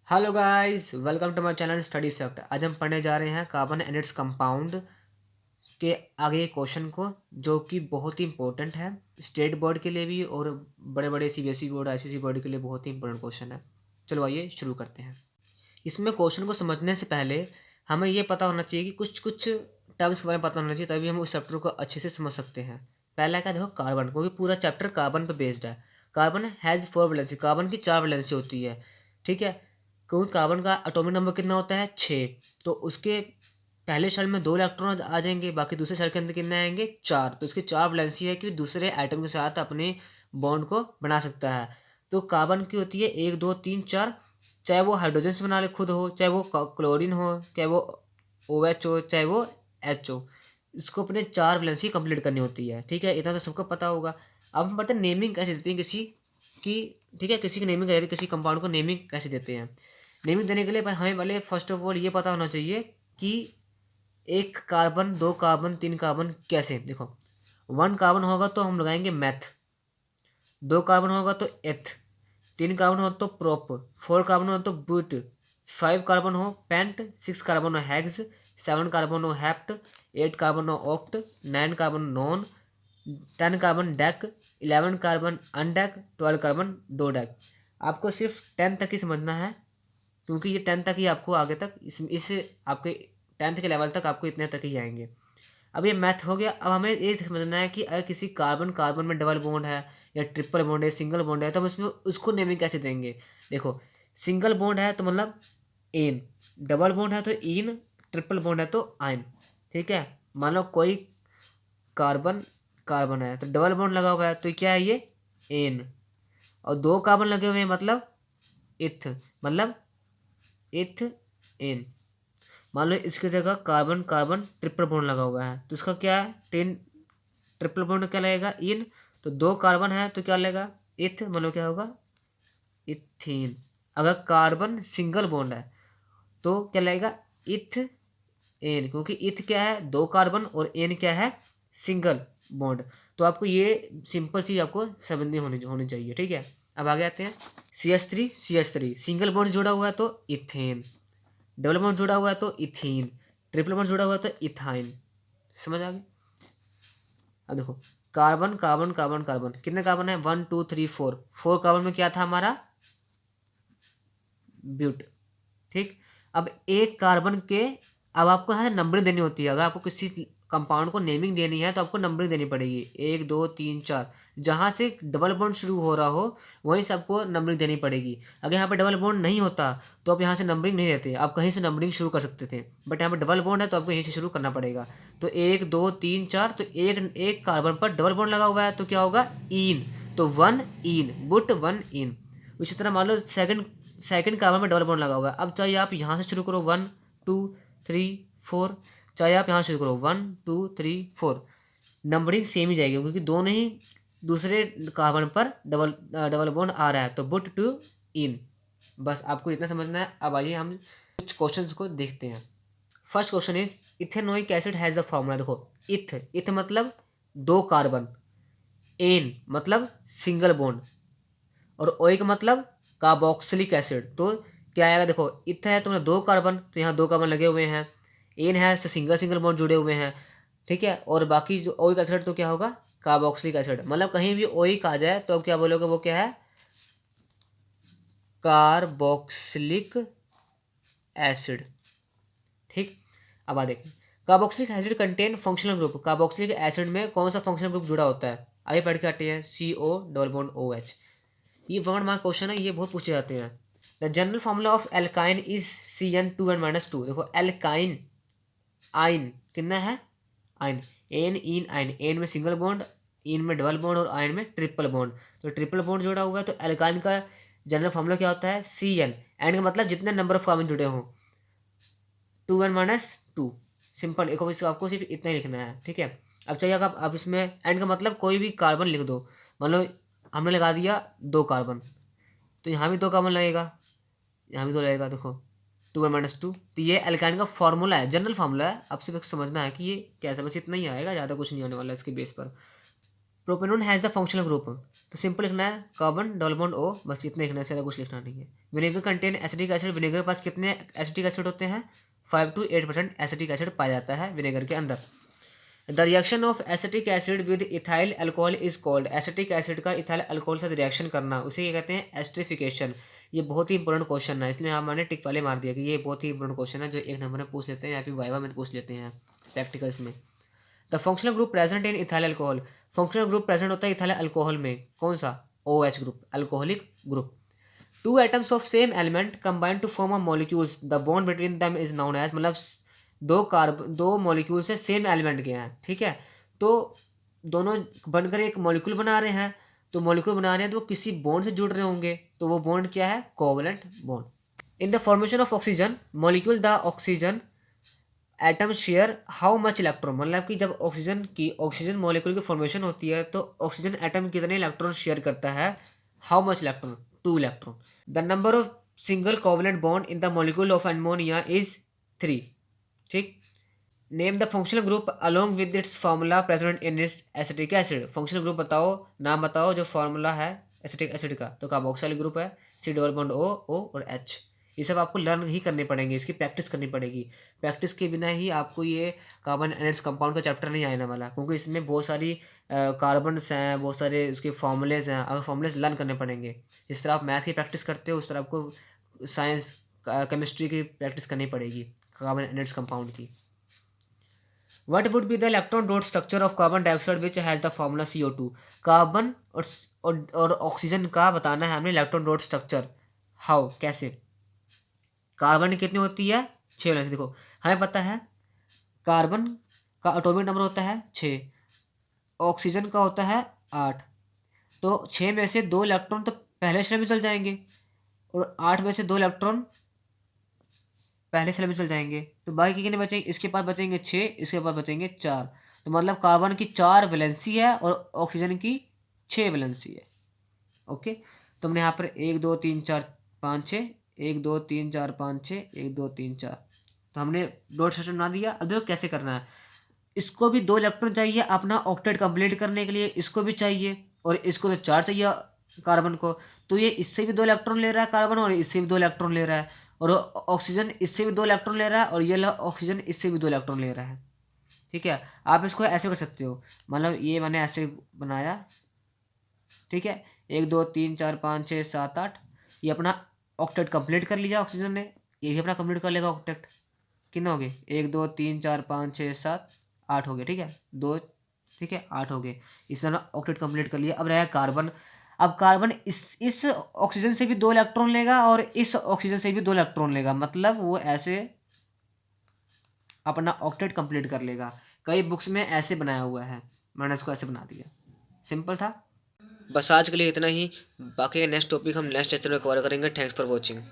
Hello guys, welcome to my channel study fact. आज हम पढ़ने जा रहे हैं कार्बन एंड इट्स कंपाउंड के आगे क्वेश्चन को, जो कि बहुत ही इंपॉर्टेंट है स्टेट बोर्ड के लिए भी और बड़े बड़े सीबीएसई बोर्ड आईसीएसई बोर्ड के लिए बहुत ही इंपॉर्टेंट क्वेश्चन है। चलो आइए शुरू करते हैं। इसमें क्वेश्चन को समझने से पहले हमें ये पता होना चाहिए कि कुछ कुछ टर्म्स के बारे में पता होना चाहिए, तभी हम उस चैप्टर को अच्छे से समझ सकते हैं। पहला क्या, देखो कार्बन, क्योंकि पूरा चैप्टर कार्बन पर बेस्ड है। कार्बन हैज़ 4 वैलेंसी, कार्बन की 4 वैलेंसी होती है, ठीक है। क्योंकि कार्बन का एटॉमिक नंबर कितना होता है, 6। तो उसके पहले शेल में 2 इलेक्ट्रॉन आ जाएंगे, बाकी दूसरे शेल के अंदर कितने आएंगे, 4। तो इसकी 4 वैलेंसी है कि दूसरे एटम के साथ अपने बॉन्ड को बना सकता है। तो कार्बन की होती है 1 2 3 4, चाहे वो हाइड्रोजन से बना ले खुद हो, चाहे वो क्लोरीन हो, चाहे वो OH हो, चाहे वो H हो। इसको अपने 4 वैलेंसी कंप्लीट करनी होती है, ठीक है। इतना तो सबको पता होगा। अब हम पढ़ते हैं नेमिंग कैसे देते हैं किसी की, ठीक है। किसी की नेमिंग कैसे, किसी कंपाउंड को नेमिंग कैसे देते हैं। नेमिंग देने के लिए हमें पहले फर्स्ट ऑफ ऑल ये पता होना चाहिए कि एक कार्बन, 2 कार्बन, 3 कार्बन कैसे। देखो, 1 कार्बन होगा तो हम लगाएंगे मैथ, 2 कार्बन होगा तो एथ, 3 कार्बन हो तो प्रोप, 4 कार्बन हो तो बुट, 5 कार्बन हो पेंट, 6 कार्बन हो हेक्स, 7 कार्बन हो हेप्ट, 8 कार्बन हो oct, 9 carbon non, 10 carbon deck, 11 carbon अनडेक, 12 carbon दो डेक। आपको सिर्फ 10 तक ही समझना है, क्योंकि ये 10 तक ही आपको आगे तक इस आपके 10th के लेवल तक आपको इतने तक ही आएंगे। अब ये मैथ हो गया। अब हमें ये समझना है कि अगर किसी कार्बन कार्बन में डबल बॉन्ड है या ट्रिपल बॉन्ड है, सिंगल बॉन्ड है, तो हम उसमें उसको नेमिंग कैसे देंगे। देखो, सिंगल बॉन्ड है तो मतलब एन, डबल बॉन्ड है तो इन, ट्रिपल बॉन्ड है तो आइन, ठीक है। मान लो कोई कार्बन कार्बन है तो डबल बॉन्ड लगा हुआ है तो क्या है ये, एन। और 2 कार्बन लगे हुए हैं मतलब इथ, मतलब इथ एन। मान लो इसकी जगह कार्बन कार्बन ट्रिपल बॉन्ड लगा हुआ है तो इसका क्या है, 10 ट्रिपल बॉन्ड क्या लगेगा, इन। तो 2 कार्बन है तो क्या लगेगा, इथ, मतलब क्या होगा, इथीन। अगर कार्बन सिंगल बॉन्ड है तो क्या लगेगा, इथ एन, क्योंकि इथ क्या है, 2 कार्बन, और एन क्या है, सिंगल बॉन्ड। तो आपको ये सिंपल चीज आपको समझनी होनी होनी चाहिए, ठीक है। अब आगे आते हैं। CH3 सिंगल बॉन्ड जुड़ा हुआ है तो इथेन, डबल बॉन्ड जुड़ा हुआ है तो इथीन, ट्रिपल बॉन्ड जुड़ा हुआ है तो इथाइन। समझ आ गई। अब देखो, कार्बन कार्बन कार्बन कार्बन, कितने कार्बन है, 1 2 3 4। 4 कार्बन में क्या था हमारा, ब्यूट, ठीक। अब एक कार्बन के, अब आपको है नंबरिंग देनी होती है। अगर आपको किसी कंपाउंड को नेमिंग देनी है तो आपको नंबरिंग देनी पड़ेगी, 1 2 3 4। जहाँ से डबल बॉन्ड शुरू हो रहा हो वहीं से आपको नंबरिंग देनी पड़ेगी। अगर यहाँ पे डबल बॉन्ड नहीं होता तो आप यहाँ से नंबरिंग नहीं देते, आप कहीं से नंबरिंग शुरू कर सकते थे, बट यहाँ पे डबल बॉन्ड है तो आपको यहीं से शुरू करना पड़ेगा। तो 1 2 3 4, तो एक एक कार्बन पर डबल बॉन्ड लगा हुआ है तो क्या होगा, इन। तो 1 इन, बुट 1 इन। इसी तरह मान लो सेकंड सेकंड कार्बन में डबल बॉन्ड लगा हुआ है। अब चाहे आप यहाँ से शुरू करो 1 2 3 4, चाहे आप यहाँ शुरू करो 1 2 3 4, नंबरिंग सेम ही जाएगी, क्योंकि दोनों ही दूसरे कार्बन पर डबल डबल बॉन्ड आ रहा है। तो बुट टू इन, बस आपको इतना समझना है। अब आइए हम कुछ क्वेश्चंस को देखते हैं। First question is ethanoic acid has the formula. देखो, इथ इथ मतलब 2 कार्बन, एन मतलब सिंगल बॉन्ड, और ओइक मतलब कार्बोक्सिलिक एसिड। तो क्या आएगा, देखो इथ है तो 2 कार्बन, तो यहाँ 2 कार्बन लगे हुए हैं। एन है तो सिंगल सिंगल बॉन्ड जुड़े हुए हैं, ठीक है। और बाकी जो ओइक एसिड तो क्या होगा, कार्बोक्सिलिक एसिड। मतलब कहीं भी ओइक आ जाए तो अब क्या बोलोगे, वो क्या है, कार्बोक्सिलिक एसिड, ठीक। अब आ देखें, carboxylic acid contain functional group. Carboxylic acid में कौन सा फंक्शनल ग्रुप जुड़ा होता है, आगे पढ़ के आते हैं। CO double bond OH। ये 1 मार्क क्वेश्चन है, ये बहुत पूछे जाते हैं। The general formula of alkyne is CN2N-2। देखो एल्काइन, आइन कितना है, आइन, एन इन आइन, एन में सिंगल बॉन्ड, इन में डबल बॉन्ड, और आइन में ट्रिपल बॉन्ड। तो ट्रिपल बॉन्ड जोड़ा हुआ है तो एल्काइन का जनरल फॉर्मूला क्या होता है, CN। एन का मतलब जितने नंबर ऑफ कार्बन जुड़े हों, 2N-2। सिंपल, एक आपको सिर्फ इतना ही लिखना है, ठीक है। अब चाहिए आप इसमें एंड का मतलब कोई भी कार्बन लिख दो। मान लो हमने लगा दिया 2 कार्बन, तो यहाँ भी 2 कार्बन लगेगा, यहाँ भी 2 लगेगा। देखो 2N-2। तो ये एल्काइन का फॉर्मूला है, जनरल फार्मूला है। अब सिर्फ समझना है कि ये कैसा, बस इतना ही आएगा, ज़्यादा कुछ नहीं आने वाला इसके बेस पर। Propanone has the functional group, तो सिंपल लिखना है कार्बन डबल बॉन्ड O, बस इतना लिखना है, ज़्यादा कुछ लिखना नहीं है। Vinegar contain acetic acid, vinegar के पास कितने एसिटिक एसिड होते हैं? 5 to 8% एसिटिक एसिड पाया जाता है विनेगर के अंदर। The reaction of acetic acid with ethyl alcohol is called, acetic acid का इथाइल अल्कोहल से रिएक्शन करना उसे क्या कहते हैं? एस्टरिफिकेशन। ये बहुत ही इंपॉर्टेंट क्वेश्चन है, इसलिए हमने टिक पहले मार दिया कि ये बहुत ही इंपॉर्टेंट क्वेश्चन है जो एक नंबर में पूछ लेते हैं या फिर वाइवा में पूछ लेते हैं प्रैक्टिकल्स में। The functional group present in ethyl alcohol, functional group present होता है इथाइल अल्कोहल में, कौन सा? OH group, alcoholic group. Two atoms of same element combine to form a molecules, the bond between them is known as, मतलब दो molecule से same element के हैं, ठीक है, तो दोनों बनकर एक मॉलिक्यूल बना रहे हैं, तो मॉलिक्यूल बना रहे हैं तो वो किसी बॉन्ड से जुड़ रहे होंगे, तो वो बॉन्ड क्या है? Covalent bond. In the formation of oxygen molecule, the oxygen atom share how much electron, मतलब कि जब ऑक्सीजन मॉलिक्यूल की फॉर्मेशन होती है तो ऑक्सीजन एटम कितने इलेक्ट्रॉन शेयर करता है? How much electron? 2 electron. The number of single covalent bond in the molecule of ammonia is 3, ठीक। Name the functional group along with its formula present in its acetic acid, functional group बताओ, नाम बताओ जो formula है acetic acid का, तो carboxyl group है, C double bond O और H। ये सब आपको लर्न ही करने पड़ेंगे, इसकी प्रैक्टिस करनी पड़ेगी, प्रैक्टिस के बिना ही आपको ये कार्बन एनर्ट्स कंपाउंड का चैप्टर नहीं आने वाला, क्योंकि इसमें बहुत सारी कार्बन्स हैं, बहुत सारे उसके फॉर्मूलेज हैं, अगर फॉर्मूलेज लर्न करने पड़ेंगे। जिस तरह आप मैथ की प्रैक्टिस करते हो उस तरह आपको साइंस केमिस्ट्री की प्रैक्टिस करनी पड़ेगी कार्बन एनर्ट्स कंपाउंड की। What would be the electron dot structure of carbon dioxide which has the formula CO2? Carbon और ऑक्सीजन का बताना है हमें इलेक्ट्रॉन डॉट स्ट्रक्चर। हाउ, कैसे? कार्बन कितनी होती है? 6 वैलेंसी। देखो हमें पता है कार्बन का एटॉमिक नंबर होता है 6, ऑक्सीजन का होता है 8, तो 6 में से 2 इलेक्ट्रॉन तो पहले शेल में चल जाएंगे और 8 में से 2 इलेक्ट्रॉन पहले सेल में चल जाएंगे, तो बाकी कितने बचेंगे? इसके पास बचेंगे 6, इसके पास बचेंगे 4, तो मतलब कार्बन की 4 वैलेंसी है और ऑक्सीजन की 6 वैलेंसी है। ओके, तो हमने यहाँ पर 1 2 3 4 5 6, 1 2 3 4 5 6, 1 2 3 4, तो हमने डॉट स्ट्रक्चर बना दिया। अब देखो कैसे करना है, इसको भी 2 इलेक्ट्रॉन चाहिए अपना ऑक्टेट कंप्लीट करने के लिए, इसको भी चाहिए और इसको तो 4 चाहिए कार्बन को, तो ये इससे भी 2 इलेक्ट्रॉन ले रहा है कार्बन और इससे भी 2 इलेक्ट्रॉन ले रहा है, और ऑक्सीजन इससे भी 2 इलेक्ट्रॉन ले रहा है और ये ऑक्सीजन इससे भी 2 इलेक्ट्रॉन ले रहा है, ठीक है। आप इसको ऐसे कर सकते हो, मतलब ये मैंने ऐसे बनाया, ठीक है, 1 2 3 4 5 6 7 8, ये अपना ऑक्टेट कंप्लीट कर लिया ऑक्सीजन ने, ये भी अपना कंप्लीट कर लेगा ऑक्टेट। कितने हो गए? 1 2 3 4 5 6 7 8 हो गए, ठीक है, 2, ठीक है, 8 हो गए, इस तरह ऑक्टेट कंप्लीट कर लिया। अब रहेगा कार्बन, अब कार्बन इस ऑक्सीजन से भी 2 इलेक्ट्रॉन लेगा और इस ऑक्सीजन से भी 2 इलेक्ट्रॉन लेगा, मतलब वो ऐसे अपना ऑक्टेट कंप्लीट कर लेगा। कई बुक्स में ऐसे बनाया हुआ है, मैंने इसको ऐसे बना दिया, सिंपल था। बस आज के लिए इतना ही, बाकी नेक्स्ट टॉपिक हम नेक्स्ट लेक्चर में कवर करेंगे। Thanks for watching.